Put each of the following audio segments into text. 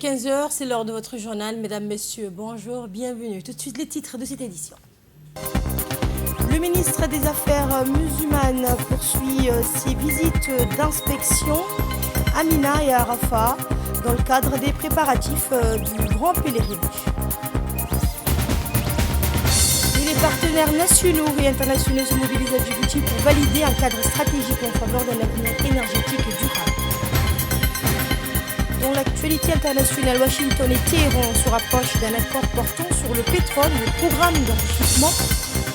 15 heures, c'est l'heure de votre journal. Mesdames, Messieurs, bonjour, bienvenue. Tout de suite, les titres de cette édition. Le ministre des Affaires musulmanes poursuit ses visites d'inspection à Mina et à Rafah dans le cadre des préparatifs du grand pèlerinage. Et les partenaires nationaux et internationaux se mobilisent à Djibouti pour valider un cadre stratégique en faveur d'un avenir énergétique durable. Dans l'actualité internationale, Washington et Téhéran se rapprochent d'un accord portant sur le pétrole et le programme d'enrichissement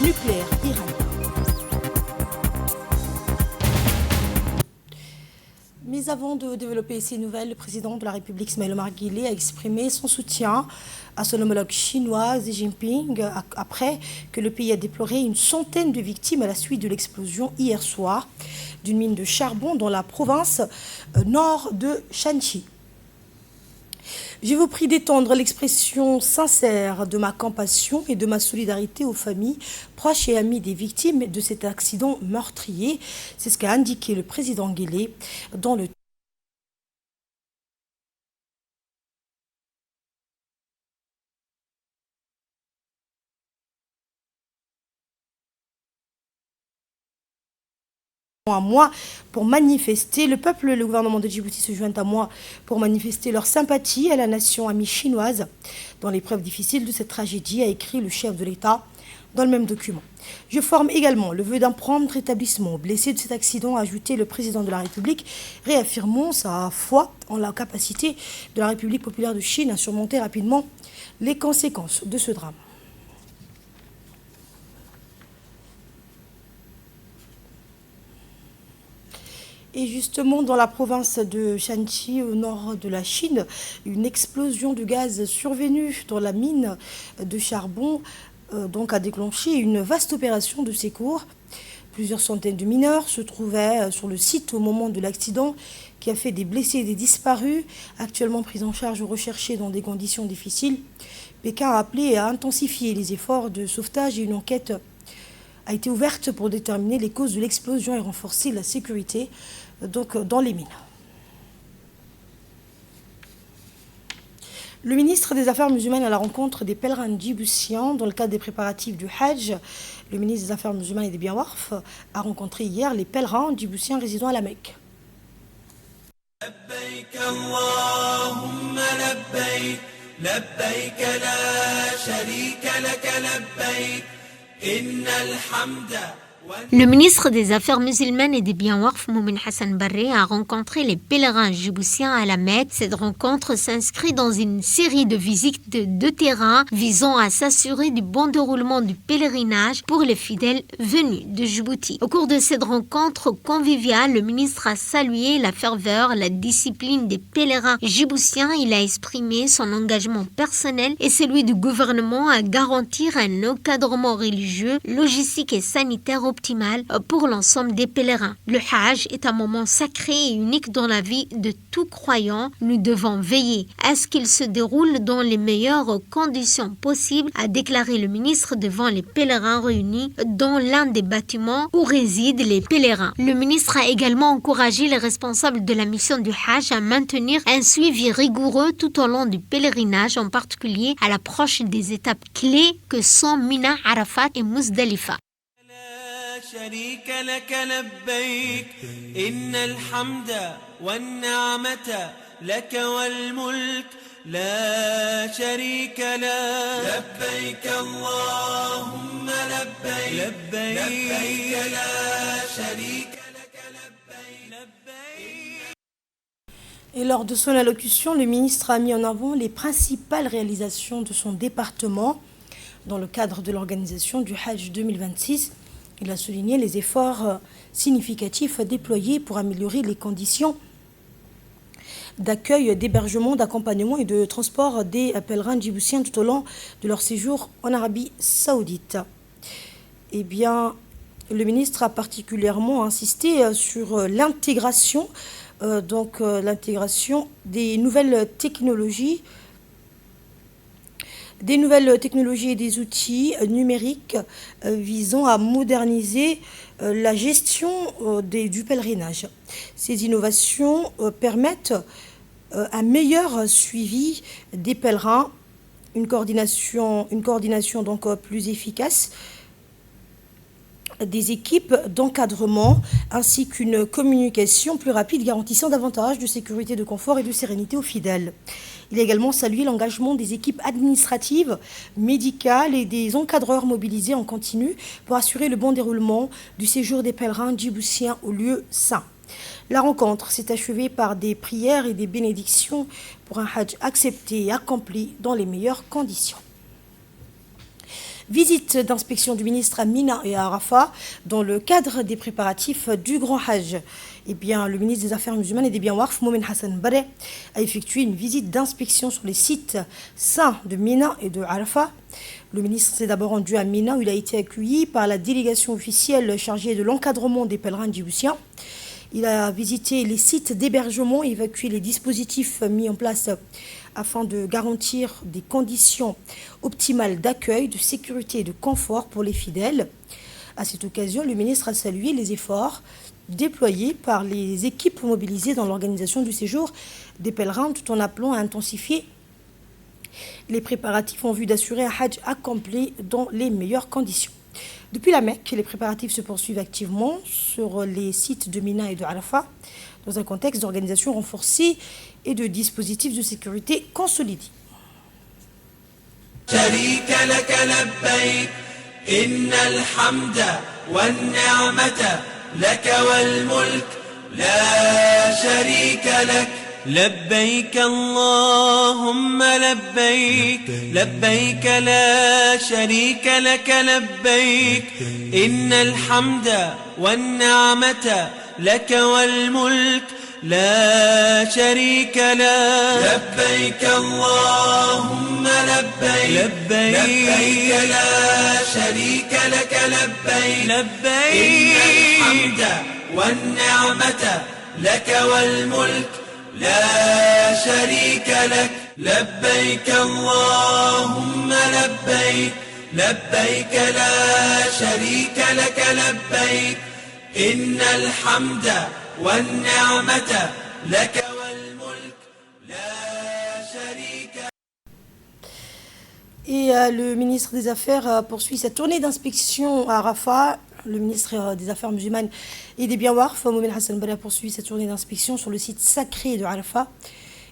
nucléaire iranien. Mais avant de développer ces nouvelles, le président de la République, Ismaïla Omar Guelleh, a exprimé son soutien à son homologue chinois, Xi Jinping, après que le pays a déploré une centaine de victimes à la suite de l'explosion hier soir d'une mine de charbon dans la province nord de Shanxi. Je vous prie d'étendre l'expression sincère de ma compassion et de ma solidarité aux familles, proches et amis des victimes de cet accident meurtrier. C'est ce qu'a indiqué le président Guelleh dans le à moi pour manifester, le peuple et le gouvernement de Djibouti se joignent à moi pour manifester leur sympathie à la nation amie chinoise dans l'épreuve difficile de cette tragédie, a écrit le chef de l'État dans le même document. Je forme également le vœu d'un prompt rétablissement aux blessés de cet accident, a ajouté le président de la République, réaffirmant sa foi en la capacité de la République populaire de Chine à surmonter rapidement les conséquences de ce drame. Et justement, dans la province de Shanxi, au nord de la Chine, une explosion de gaz survenue dans la mine de charbon a déclenché une vaste opération de secours. Plusieurs centaines de mineurs se trouvaient sur le site au moment de l'accident qui a fait des blessés et des disparus, actuellement pris en charge ou recherchés dans des conditions difficiles. Pékin a appelé à intensifier les efforts de sauvetage et une enquête a été ouverte pour déterminer les causes de l'explosion et renforcer la sécurité dans les mines. Le ministre des Affaires musulmanes à la rencontre des pèlerins djiboutiens dans le cadre des préparatifs du Hajj. Le ministre des Affaires musulmanes et des Biens Warf a rencontré hier les pèlerins djiboutiens résidant à la Mecque. Le ministre des Affaires musulmanes et des Biens Warf, Moumin Hassan Barré, a rencontré les pèlerins djiboutiens à la Mecque. Cette rencontre s'inscrit dans une série de visites de terrain visant à s'assurer du bon déroulement du pèlerinage pour les fidèles venus de Djibouti. Au cours de cette rencontre conviviale, le ministre a salué la ferveur, la discipline des pèlerins djiboutiens. Il a exprimé son engagement personnel et celui du gouvernement à garantir un encadrement religieux, logistique et sanitaire optimal pour l'ensemble des pèlerins. Le Hajj est un moment sacré et unique dans la vie de tout croyant. Nous devons veiller à ce qu'il se déroule dans les meilleures conditions possibles, a déclaré le ministre devant les pèlerins réunis dans l'un des bâtiments où résident les pèlerins. Le ministre a également encouragé les responsables de la mission du Hajj à maintenir un suivi rigoureux tout au long du pèlerinage, en particulier à l'approche des étapes clés que sont Mina, Arafat et Muzdalifa. شريك لك لبيك إن الحمد والنعمة لك والملك لا شريك لك لبيك اللهم لبيك لبيك لا شريك لك لبيك. Et lors de son allocution, le ministre a mis en avant les principales réalisations de son département dans le cadre de l'organisation du Hajj 2026. Il a souligné les efforts significatifs déployés pour améliorer les conditions d'accueil, d'hébergement, d'accompagnement et de transport des pèlerins djiboutiens tout au long de leur séjour en Arabie Saoudite. Eh bien, le ministre a particulièrement insisté sur l'intégration, l'intégration des nouvelles technologies et des outils numériques visant à moderniser la gestion du pèlerinage. Ces innovations permettent un meilleur suivi des pèlerins, une coordination donc plus efficace des équipes d'encadrement ainsi qu'une communication plus rapide garantissant davantage de sécurité, de confort et de sérénité aux fidèles. Il a également salué l'engagement des équipes administratives, médicales et des encadreurs mobilisés en continu pour assurer le bon déroulement du séjour des pèlerins djiboutiens au lieu saint. La rencontre s'est achevée par des prières et des bénédictions pour un hajj accepté et accompli dans les meilleures conditions. Visite d'inspection du ministre à Mina et à Arafat dans le cadre des préparatifs du Grand Hajj. Eh bien, le ministre des Affaires musulmanes et des Biens Warf, Moumen Hassan Barre, a effectué une visite d'inspection sur les sites saints de Mina et de Arafat. Le ministre s'est d'abord rendu à Mina où il a été accueilli par la délégation officielle chargée de l'encadrement des pèlerins djiboutiens. Il a visité les sites d'hébergement et évacué les dispositifs mis en place afin de garantir des conditions optimales d'accueil, de sécurité et de confort pour les fidèles. À cette occasion, le ministre a salué les efforts déployés par les équipes mobilisées dans l'organisation du séjour des pèlerins, tout en appelant à intensifier les préparatifs en vue d'assurer un hajj accompli dans les meilleures conditions. Depuis la Mecque, les préparatifs se poursuivent activement sur les sites de Mina et de Arafat, dans un contexte d'organisation renforcée et de dispositifs de sécurité consolidés. شريك لك لبيك إن الحمد والنعمة لك والملك لا شريك لك لبيك اللهم لبيك لبيك لا شريك لك لبيك إن الحمد والنعمة لك والملك لا شريك لك لبيك اللهم لبيك لبيك لا شريك لك لبيك لبيك إن الحمد والنعمة لك والملك لا شريك لك لبيك اللهم لبيك لبيك لا شريك لك لبيك إن الحمد والنعمة لك والملك لا شريك. Et le ministre des Affaires poursuit sa tournée d'inspection à Arafat. Le ministre des Affaires musulmanes et des Biens Warf, Moumen Hassan Barre, poursuit sa tournée d'inspection sur le site sacré de Arafat,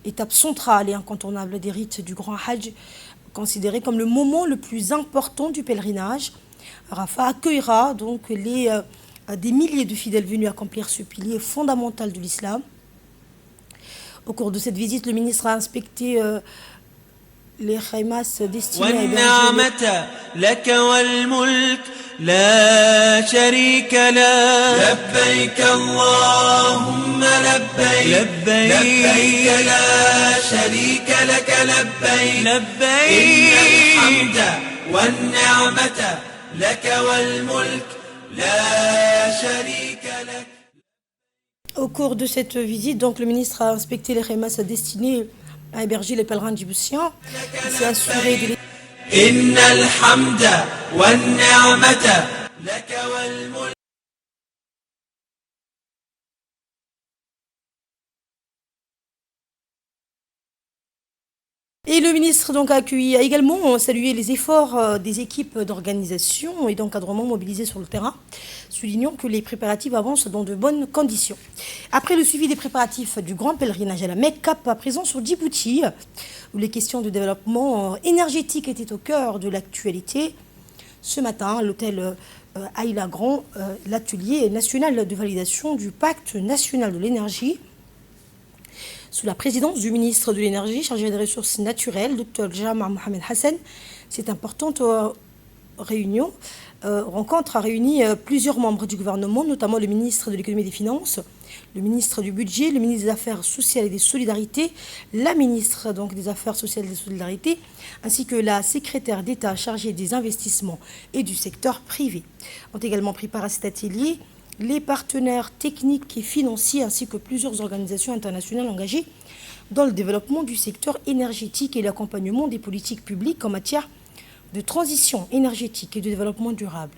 étape centrale et incontournable des rites du Grand Hajj, considéré comme le moment le plus important du pèlerinage. Arafat accueillera donc des milliers de fidèles venus accomplir ce pilier fondamental de l'islam. Au cours de cette visite, le ministre a inspecté les khaymas destinés à héberger لا شريك له لبيك اللهم لبيك لبيك لا شريك لك لبيك لبيك إن الحمد والنعمة لك والملك لا شريك لك. Au cours de cette visite, donc, le ministre a inspecté les khaymas destinés à héberger les pèlerins djiboutiens. Il s'est assuré de إن الحمد والنعمة لك والملك. Et le ministre donc a également salué les efforts des équipes d'organisation et d'encadrement mobilisées sur le terrain, soulignant que les préparatifs avancent dans de bonnes conditions. Après le suivi des préparatifs du grand pèlerinage à la Mecque, cap à présent sur Djibouti, où les questions de développement énergétique étaient au cœur de l'actualité. Ce matin, à l'hôtel Aïla Grand, l'atelier national de validation du pacte national de l'énergie, sous la présidence du ministre de l'énergie chargé des ressources naturelles, Dr Jama Mohamed Hassan. Cette importante rencontre a réuni plusieurs membres du gouvernement, notamment le ministre de l'économie et des finances, le ministre du budget, le ministre des Affaires sociales et des solidarités, la ministre donc, des Affaires sociales et des solidarités, ainsi que la secrétaire d'État chargée des investissements et du secteur privé. Ont également pris part à cet atelier les partenaires techniques et financiers ainsi que plusieurs organisations internationales engagées dans le développement du secteur énergétique et l'accompagnement des politiques publiques en matière de transition énergétique et de développement durable.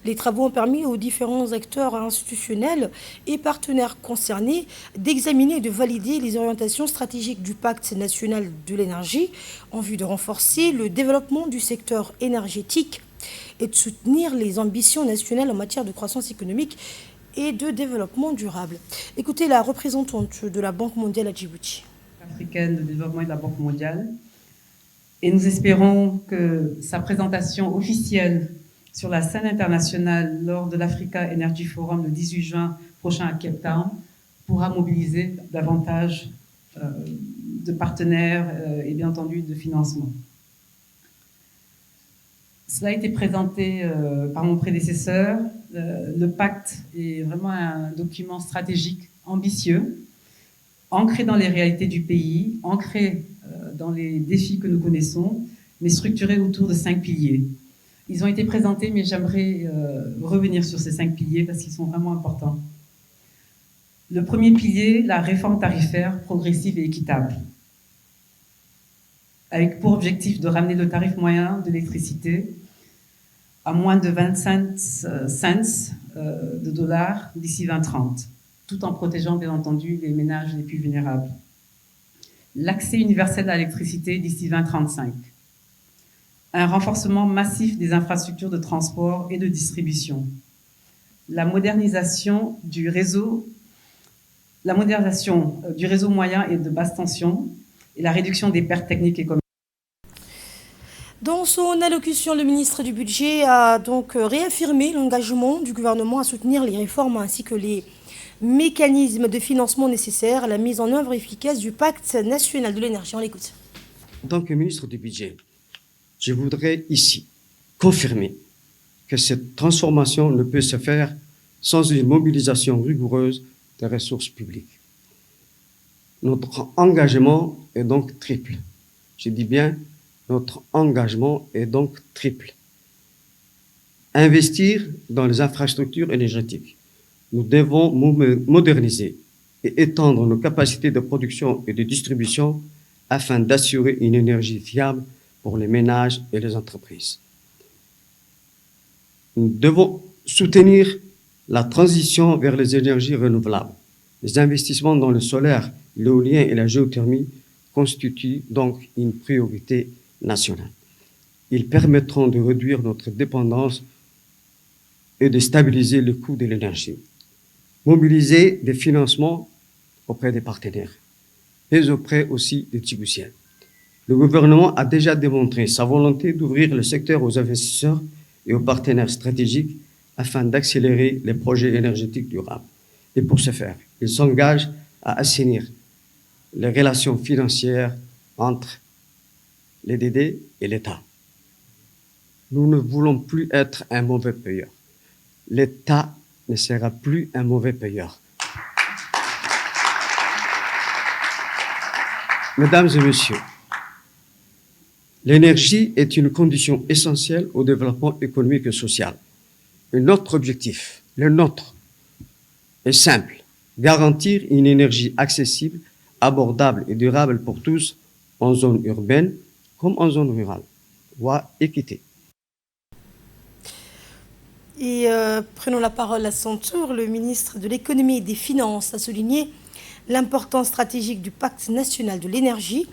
Les travaux ont permis aux différents acteurs institutionnels et partenaires concernés d'examiner et de valider les orientations stratégiques du Pacte national de l'énergie en vue de renforcer le développement du secteur énergétique et de soutenir les ambitions nationales en matière de croissance économique et de développement durable. Écoutez la représentante de la Banque mondiale à Djibouti. Africaine de développement et de la Banque mondiale. Et nous espérons que sa présentation officielle sur la scène internationale lors de l'Africa Energy Forum le 18 juin prochain à Cape Town pourra mobiliser davantage de partenaires et bien entendu de financement. Cela a été présenté par mon prédécesseur. Le pacte est vraiment un document stratégique ambitieux, ancré dans les réalités du pays, ancré dans les défis que nous connaissons, mais structuré autour de 5 piliers. Ils ont été présentés, mais j'aimerais revenir sur ces 5 piliers parce qu'ils sont vraiment importants. Le premier pilier, la réforme tarifaire progressive et équitable, avec pour objectif de ramener le tarif moyen de l'électricité à moins de 25 cents de dollars d'ici 2030, tout en protégeant bien entendu les ménages les plus vulnérables. L'accès universel à l'électricité d'ici 2035. Un renforcement massif des infrastructures de transport et de distribution. La modernisation du réseau moyen et de basse tension et la réduction des pertes techniques et commerciales. Dans son allocution, le ministre du Budget a donc réaffirmé l'engagement du gouvernement à soutenir les réformes ainsi que les mécanismes de financement nécessaires à la mise en œuvre efficace du Pacte national de l'énergie. On l'écoute. En tant que ministre du Budget, je voudrais ici confirmer que cette transformation ne peut se faire sans une mobilisation rigoureuse des ressources publiques. Notre engagement est donc triple. Je dis bien, notre engagement est donc triple. Investir dans les infrastructures énergétiques. Nous devons moderniser et étendre nos capacités de production et de distribution afin d'assurer une énergie fiable pour les ménages et les entreprises. Nous devons soutenir la transition vers les énergies renouvelables. Les investissements dans le solaire, l'éolien et la géothermie constituent donc une priorité nationale. Ils permettront de réduire notre dépendance et de stabiliser le coût de l'énergie. Mobiliser des financements auprès des partenaires, mais auprès aussi des Djiboutiens. Le gouvernement a déjà démontré sa volonté d'ouvrir le secteur aux investisseurs et aux partenaires stratégiques afin d'accélérer les projets énergétiques durables. Et pour ce faire, il s'engage à assainir les relations financières entre les DD et l'État. Nous ne voulons plus être un mauvais payeur. L'État ne sera plus un mauvais payeur. Mesdames et messieurs, l'énergie est une condition essentielle au développement économique et social. Et notre objectif, le nôtre, est simple, garantir une énergie accessible, abordable et durable pour tous en zone urbaine comme en zone rurale. Voie équité. Et prenons la parole à son tour. Le ministre de l'économie et des finances a souligné l'importance stratégique du pacte national de l'énergie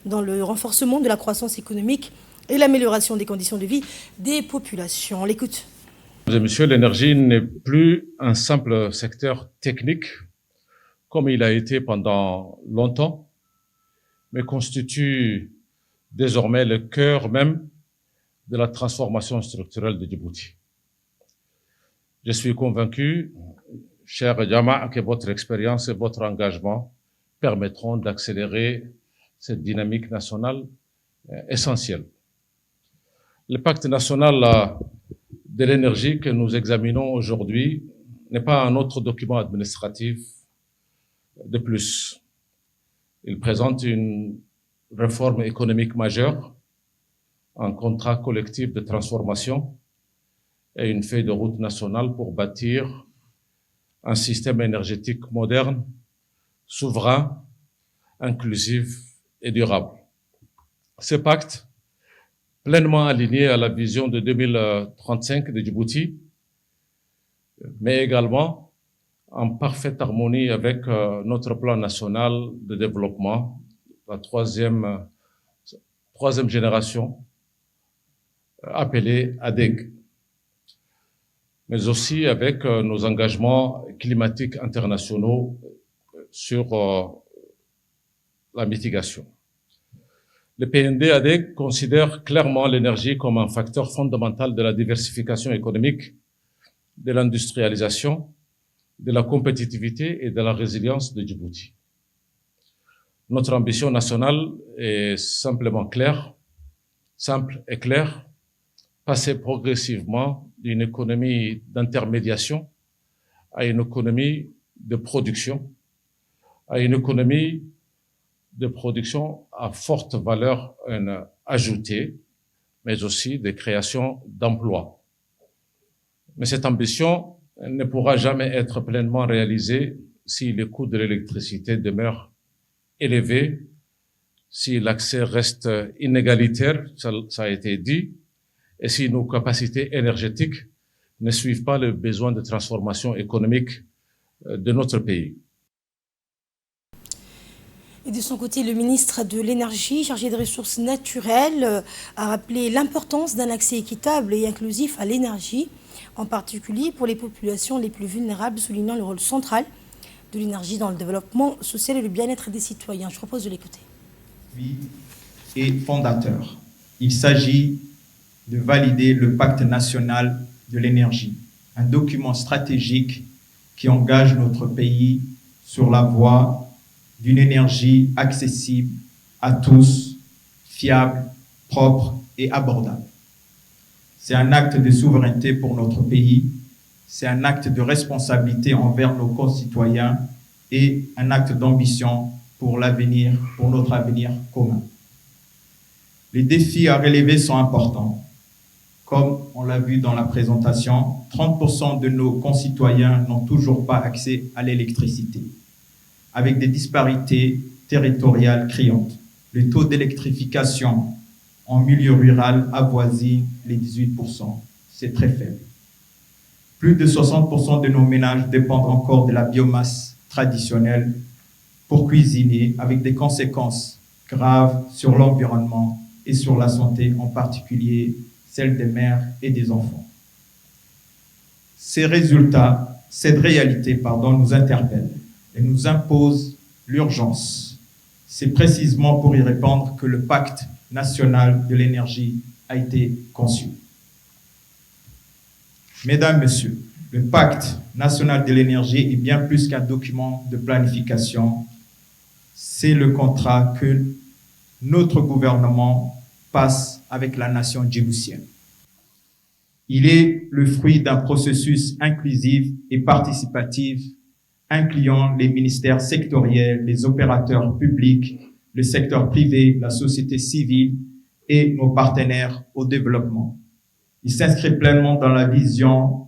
dans le renforcement de la croissance économique et l'amélioration des conditions de vie des populations. On l'écoute. Mesdames et messieurs, l'énergie n'est plus un simple secteur technique comme il a été pendant longtemps, mais constitue désormais le cœur même de la transformation structurelle de Djibouti. Je suis convaincu, cher Jama, que votre expérience et votre engagement permettront d'accélérer cette dynamique nationale essentielle. Le pacte national de l'énergie que nous examinons aujourd'hui n'est pas un autre document administratif de plus. Il présente une réforme économique majeure, un contrat collectif de transformation et une feuille de route nationale pour bâtir un système énergétique moderne, souverain, inclusif et durable. Ce pacte, pleinement aligné à la vision de 2035 de Djibouti, mais également en parfaite harmonie avec notre plan national de développement, la troisième génération, appelée ADEG, mais aussi avec nos engagements climatiques internationaux sur la mitigation. Le PND ADEG considère clairement l'énergie comme un facteur fondamental de la diversification économique, de l'industrialisation, de la compétitivité et de la résilience de Djibouti. Notre ambition nationale est simple et claire, passer progressivement d'une économie d'intermédiation à une économie de production, à une économie de production à forte valeur ajoutée, mais aussi de création d'emplois. Mais cette ambition ne pourra jamais être pleinement réalisée si les coûts de l'électricité demeurent élevés, si l'accès reste inégalitaire, ça a été dit, et si nos capacités énergétiques ne suivent pas le besoin de transformation économique de notre pays. Et de son côté, le ministre de l'Énergie, chargé des ressources naturelles, a rappelé l'importance d'un accès équitable et inclusif à l'énergie, en particulier pour les populations les plus vulnérables, soulignant le rôle central de l'énergie dans le développement social et le bien-être des citoyens. Je propose de l'écouter. Et fondateur. Il s'agit de valider le Pacte national de l'énergie, un document stratégique qui engage notre pays sur la voie d'une énergie accessible à tous, fiable, propre et abordable. C'est un acte de souveraineté pour notre pays, c'est un acte de responsabilité envers nos concitoyens et un acte d'ambition pour l'avenir, pour notre avenir commun. Les défis à relever sont importants. Comme on l'a vu dans la présentation, 30% de nos concitoyens n'ont toujours pas accès à l'électricité, avec des disparités territoriales criantes. Le taux d'électrification en milieu rural avoisine les 18%. C'est très faible. Plus de 60% de nos ménages dépendent encore de la biomasse traditionnelle pour cuisiner, avec des conséquences graves sur l'environnement et sur la santé, en particulier celle des mères et des enfants. Cette réalité, nous interpelle et nous impose l'urgence. C'est précisément pour y répondre que le Pacte national de l'énergie a été conçu. Mesdames, Messieurs, le Pacte national de l'énergie est bien plus qu'un document de planification. C'est le contrat que notre gouvernement passe avec la nation djiboutienne. Il est le fruit d'un processus inclusif et participatif incluant les ministères sectoriels, les opérateurs publics, le secteur privé, la société civile et nos partenaires au développement. Il s'inscrit pleinement dans la vision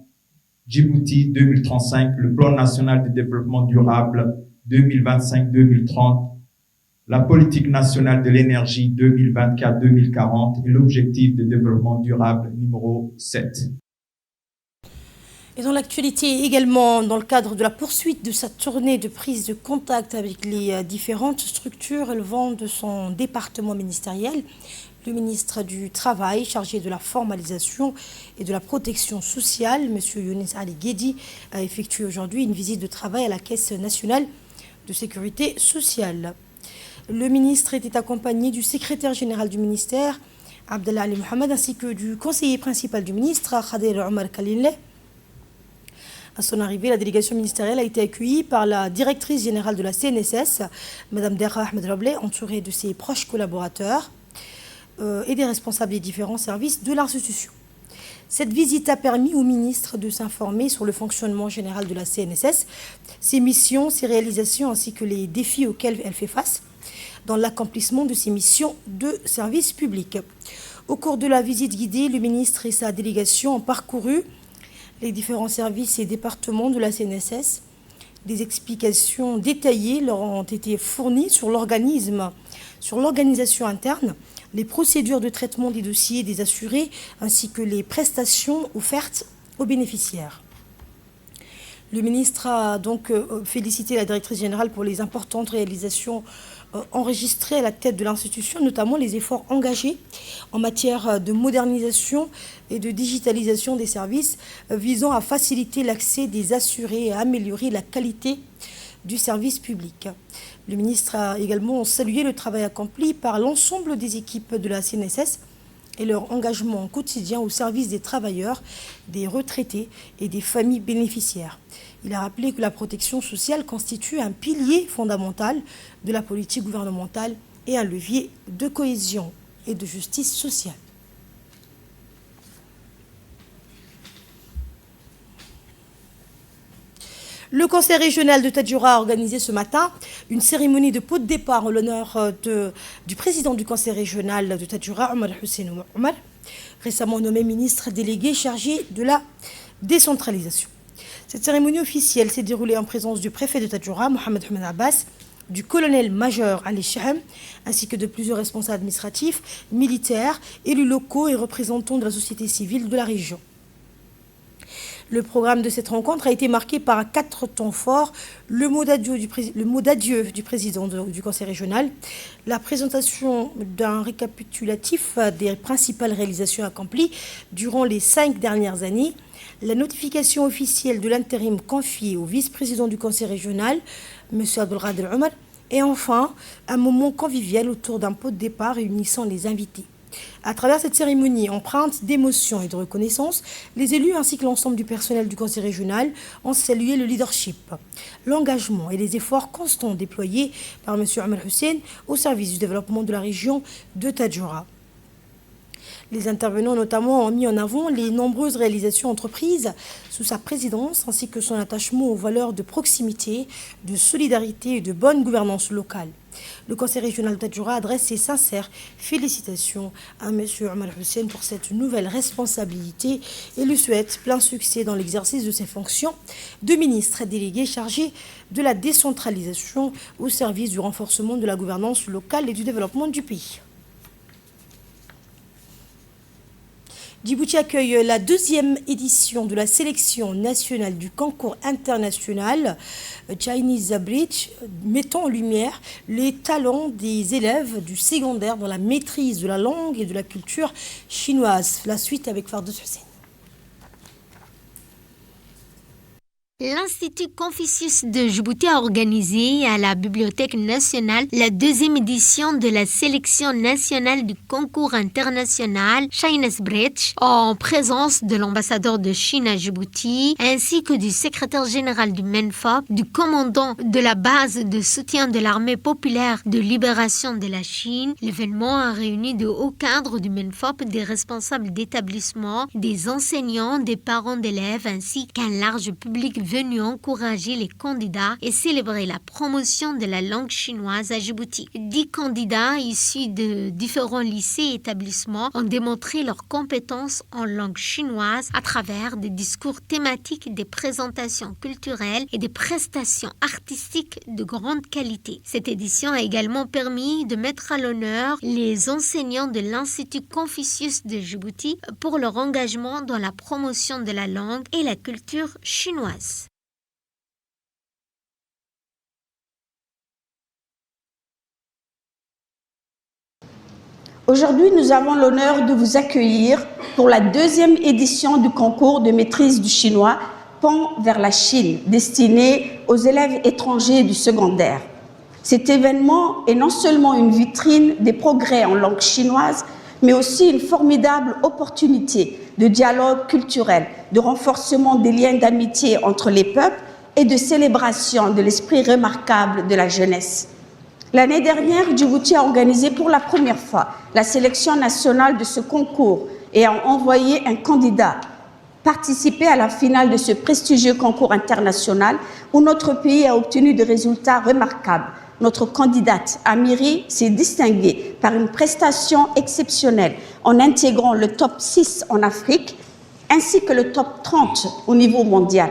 Djibouti 2035, le plan national de développement durable 2025-2030, la politique nationale de l'énergie 2024-2040 et l'objectif de développement durable numéro 7. Et dans l'actualité également, dans le cadre de la poursuite de sa tournée de prise de contact avec les différentes structures relevant de son département ministériel, le ministre du Travail, chargé de la formalisation et de la protection sociale, M. Younis Ali Guedi, a effectué aujourd'hui une visite de travail à la Caisse nationale de sécurité sociale. Le ministre était accompagné du secrétaire général du ministère, Abdallah Ali Mohamed, ainsi que du conseiller principal du ministre, Khadir Omar Khalileh. À son arrivée, la délégation ministérielle a été accueillie par la directrice générale de la CNSS, Mme Derra Ahmed Rableh, entourée de ses proches collaborateurs et des responsables des différents services de l'institution. Cette visite a permis au ministre de s'informer sur le fonctionnement général de la CNSS, ses missions, ses réalisations ainsi que les défis auxquels elle fait face dans l'accomplissement de ses missions de service public. Au cours de la visite guidée, le ministre et sa délégation ont parcouru les différents services et départements de la CNSS. Des explications détaillées leur ont été fournies sur l'organisme, sur l'organisation interne, les procédures de traitement des dossiers des assurés ainsi que les prestations offertes aux bénéficiaires. Le ministre a donc félicité la directrice générale pour les importantes réalisations enregistrées à la tête de l'institution, notamment les efforts engagés en matière de modernisation et de digitalisation des services visant à faciliter l'accès des assurés et à améliorer la qualité du service public. Le ministre a également salué le travail accompli par l'ensemble des équipes de la CNSS et leur engagement quotidien au service des travailleurs, des retraités et des familles bénéficiaires. Il a rappelé que la protection sociale constitue un pilier fondamental de la politique gouvernementale et un levier de cohésion et de justice sociale. Le conseil régional de Tadjoura a organisé ce matin une cérémonie de pot de départ en l'honneur du président du conseil régional de Tadjoura, Omar Hussein Omar, récemment nommé ministre délégué chargé de la décentralisation. Cette cérémonie officielle s'est déroulée en présence du préfet de Tadjoura, Mohamed Ahmed Abbas, du colonel-major Ali Shahem, ainsi que de plusieurs responsables administratifs, militaires, élus locaux et représentants de la société civile de la région. Le programme de cette rencontre a été marqué par 4 temps forts, le mot d'adieu du président du conseil régional, la présentation d'un récapitulatif des principales réalisations accomplies durant les 5 dernières années, la notification officielle de l'intérim confiée au vice-président du conseil régional, M. Abdelkader Omar, et enfin un moment convivial autour d'un pot de départ réunissant les invités. À travers cette cérémonie empreinte d'émotion et de reconnaissance, les élus ainsi que l'ensemble du personnel du conseil régional ont salué le leadership, l'engagement et les efforts constants déployés par M. Omar Hussein au service du développement de la région de Tadjoura. Les intervenants notamment ont mis en avant les nombreuses réalisations entreprises sous sa présidence ainsi que son attachement aux valeurs de proximité, de solidarité et de bonne gouvernance locale. Le conseil régional de Tadjoura adresse ses sincères félicitations à M. Omar Hussein pour cette nouvelle responsabilité et lui souhaite plein succès dans l'exercice de ses fonctions de ministre délégué chargé de la décentralisation au service du renforcement de la gouvernance locale et du développement du pays. Djibouti accueille la 2e édition de la sélection nationale du concours international Chinese Bridge, mettant en lumière les talents des élèves du secondaire dans la maîtrise de la langue et de la culture chinoise. La suite avec Fardous Hussein. L'Institut Confucius de Djibouti a organisé à la Bibliothèque nationale la 2e édition de la sélection nationale du concours international Chinese Bridge en présence de l'ambassadeur de Chine à Djibouti ainsi que du secrétaire général du MENFOP, du commandant de la base de soutien de l'armée populaire de libération de la Chine. L'événement a réuni de hauts cadres du MENFOP, des responsables d'établissements, des enseignants, des parents d'élèves ainsi qu'un large public venu encourager les candidats et célébrer la promotion de la langue chinoise à Djibouti. 10 candidats issus de différents lycées et établissements ont démontré leurs compétences en langue chinoise à travers des discours thématiques, des présentations culturelles et des prestations artistiques de grande qualité. Cette édition a également permis de mettre à l'honneur les enseignants de l'Institut Confucius de Djibouti pour leur engagement dans la promotion de la langue et la culture chinoise. Aujourd'hui, nous avons l'honneur de vous accueillir pour la 2e édition du concours de maîtrise du chinois Pont vers la Chine, destiné aux élèves étrangers du secondaire. Cet événement est non seulement une vitrine des progrès en langue chinoise, mais aussi une formidable opportunité de dialogue culturel, de renforcement des liens d'amitié entre les peuples et de célébration de l'esprit remarquable de la jeunesse. L'année dernière, Djibouti a organisé pour la première fois la sélection nationale de ce concours et a envoyé un candidat participer à la finale de ce prestigieux concours international où notre pays a obtenu des résultats remarquables. Notre candidate, Amiri, s'est distinguée par une prestation exceptionnelle en intégrant le top 6 en Afrique ainsi que le top 30 au niveau mondial.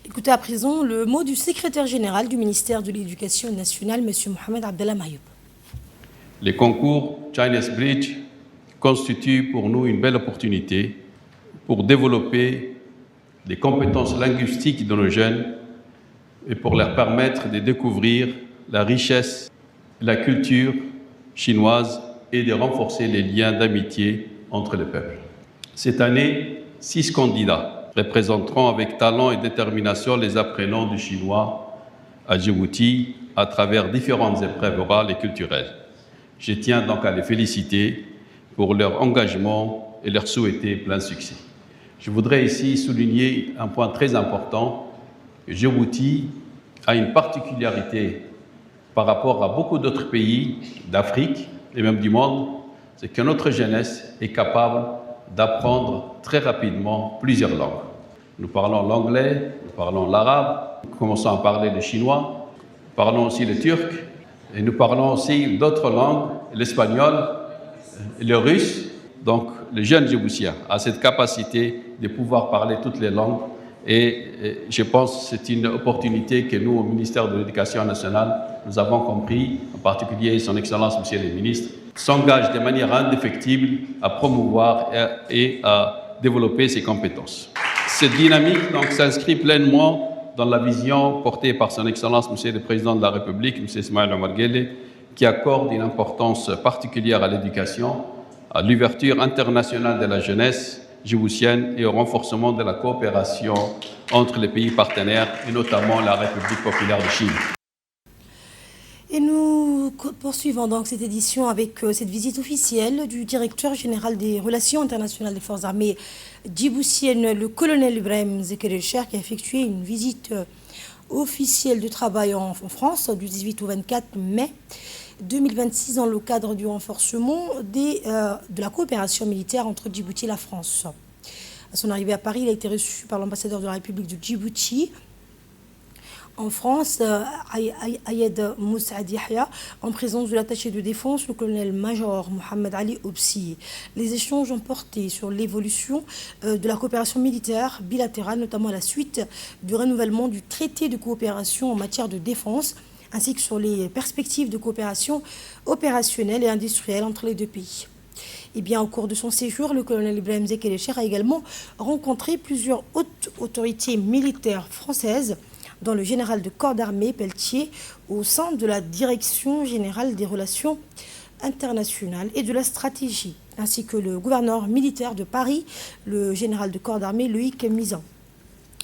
Écoutez à présent le mot du secrétaire général du ministère de l'Éducation nationale, M. Mohamed Abdallah Mayoub. Les concours Chinese Bridge constituent pour nous une belle opportunité pour développer des compétences linguistiques de nos jeunes et pour leur permettre de découvrir la richesse, la culture chinoise et de renforcer les liens d'amitié entre les peuples. Cette année, 6 candidats représenteront avec talent et détermination les apprenants du chinois à Djibouti à travers différentes épreuves orales et culturelles. Je tiens donc à les féliciter pour leur engagement et leur souhaiter plein succès. Je voudrais ici souligner un point très important. Djibouti a une particularité par rapport à beaucoup d'autres pays d'Afrique et même du monde, c'est que notre jeunesse est capable d'apprendre très rapidement plusieurs langues. Nous parlons l'anglais, nous parlons l'arabe, nous commençons à parler le chinois, nous parlons aussi le turc, et nous parlons aussi d'autres langues, l'espagnol, le russe. Donc, le jeune Djiboutien a cette capacité de pouvoir parler toutes les langues et je pense que c'est une opportunité que nous, au ministère de l'Éducation nationale, nous avons compris, en particulier son Excellence, Monsieur le Ministre, s'engage de manière indéfectible à promouvoir et à développer ses compétences. Cette dynamique donc, s'inscrit pleinement dans la vision portée par son Excellence, Monsieur le Président de la République, Monsieur Ismaël Omar Guelleh, qui accorde une importance particulière à l'éducation, à l'ouverture internationale de la jeunesse djiboutienne et au renforcement de la coopération entre les pays partenaires et notamment la République populaire de Chine. Et nous poursuivons donc cette édition avec cette visite officielle du directeur général des relations internationales des forces armées djiboutiennes, le colonel Ibrahim Zekeri Cher, qui a effectué une visite officielle de travail en France du 18 au 24 mai 2026 dans le cadre du renforcement de la coopération militaire entre Djibouti et la France. À son arrivée à Paris, il a été reçu par l'ambassadeur de la République de Djibouti en France, Ayed Moussaad Yahya, en présence de l'attaché de défense, le colonel-major Mohamed Ali Obsi. Les échanges ont porté sur l'évolution de la coopération militaire bilatérale, notamment à la suite du renouvellement du traité de coopération en matière de défense, ainsi que sur les perspectives de coopération opérationnelle et industrielle entre les deux pays. Et bien, au cours de son séjour, le colonel Ibrahim Zekeri Cher a également rencontré plusieurs hautes autorités militaires françaises, dont le général de corps d'armée Pelletier, au sein de la Direction générale des relations internationales et de la stratégie, ainsi que le gouverneur militaire de Paris, le général de corps d'armée Loïc Mizan.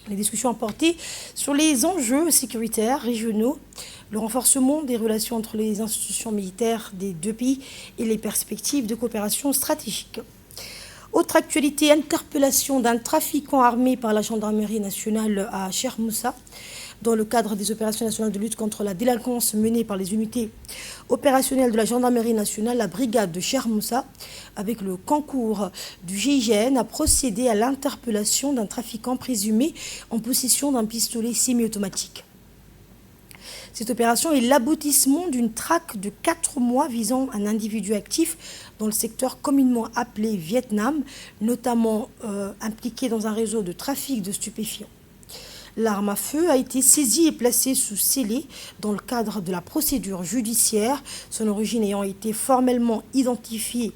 Les discussions ont porté sur les enjeux sécuritaires régionaux, le renforcement des relations entre les institutions militaires des deux pays et les perspectives de coopération stratégique. Autre actualité, interpellation d'un trafiquant armé par la gendarmerie nationale à Cher Moussa dans le cadre des opérations nationales de lutte contre la délinquance menées par les unités opérationnelles de la gendarmerie nationale. La brigade de Cher Moussa, avec le concours du GIGN, a procédé à l'interpellation d'un trafiquant présumé en possession d'un pistolet semi-automatique. Cette opération est l'aboutissement d'une traque de 4 mois visant un individu actif dans le secteur communément appelé Vietnam, notamment impliqué dans un réseau de trafic de stupéfiants. L'arme à feu a été saisie et placée sous scellé dans le cadre de la procédure judiciaire, son origine ayant été formellement identifiée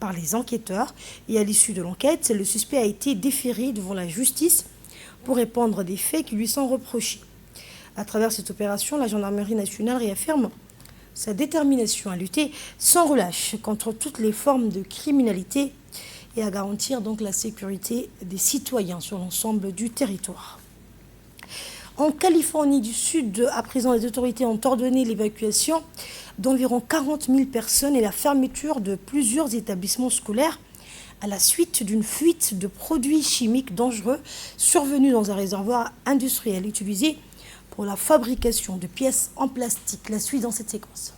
par les enquêteurs. Et à l'issue de l'enquête, le suspect a été déféré devant la justice pour répondre des faits qui lui sont reprochés. À travers cette opération, la gendarmerie nationale réaffirme sa détermination à lutter sans relâche contre toutes les formes de criminalité et à garantir donc la sécurité des citoyens sur l'ensemble du territoire. En Californie du Sud, à présent, les autorités ont ordonné l'évacuation d'environ 40 000 personnes et la fermeture de plusieurs établissements scolaires à la suite d'une fuite de produits chimiques dangereux survenue dans un réservoir industriel utilisé pour la fabrication de pièces en plastique. La suite dans cette séquence.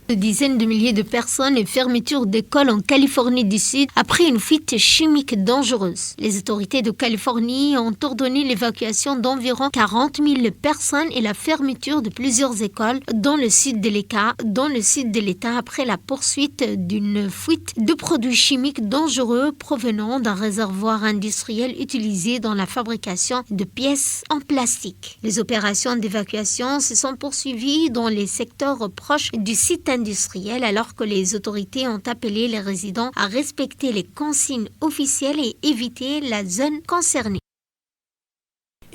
De dizaines de milliers de personnes et fermetures d'écoles en Californie du Sud après une fuite chimique dangereuse. Les autorités de Californie ont ordonné l'évacuation d'environ 40 000 personnes et la fermeture de plusieurs écoles dans le sud de l'État après la poursuite d'une fuite de produits chimiques dangereux provenant d'un réservoir industriel utilisé dans la fabrication de pièces en plastique. Les opérations d'évacuation se sont poursuivies dans les secteurs proches du site industriel alors que les autorités ont appelé les résidents à respecter les consignes officielles et éviter la zone concernée.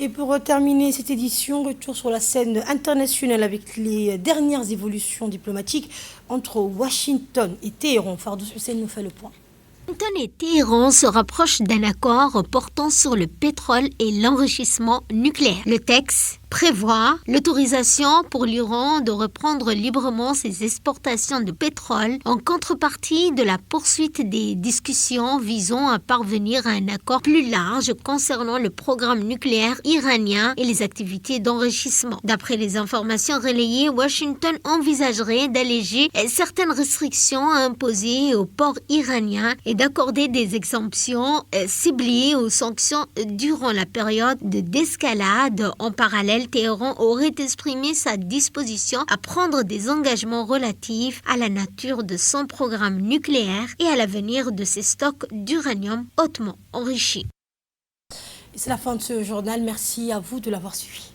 Et pour terminer cette édition, retour sur la scène internationale avec les dernières évolutions diplomatiques entre Washington et Téhéran. Fardous Hussein nous fait le point. Washington et Téhéran se rapprochent d'un accord portant sur le pétrole et l'enrichissement nucléaire. Le texte prévoit l'autorisation pour l'Iran de reprendre librement ses exportations de pétrole en contrepartie de la poursuite des discussions visant à parvenir à un accord plus large concernant le programme nucléaire iranien et les activités d'enrichissement. D'après les informations relayées, Washington envisagerait d'alléger certaines restrictions imposées aux ports iraniens et d'accorder des exemptions ciblées aux sanctions durant la période de désescalade. En parallèle, Téhéran aurait exprimé sa disposition à prendre des engagements relatifs à la nature de son programme nucléaire et à l'avenir de ses stocks d'uranium hautement enrichi. Et c'est la fin de ce journal. Merci à vous de l'avoir suivi.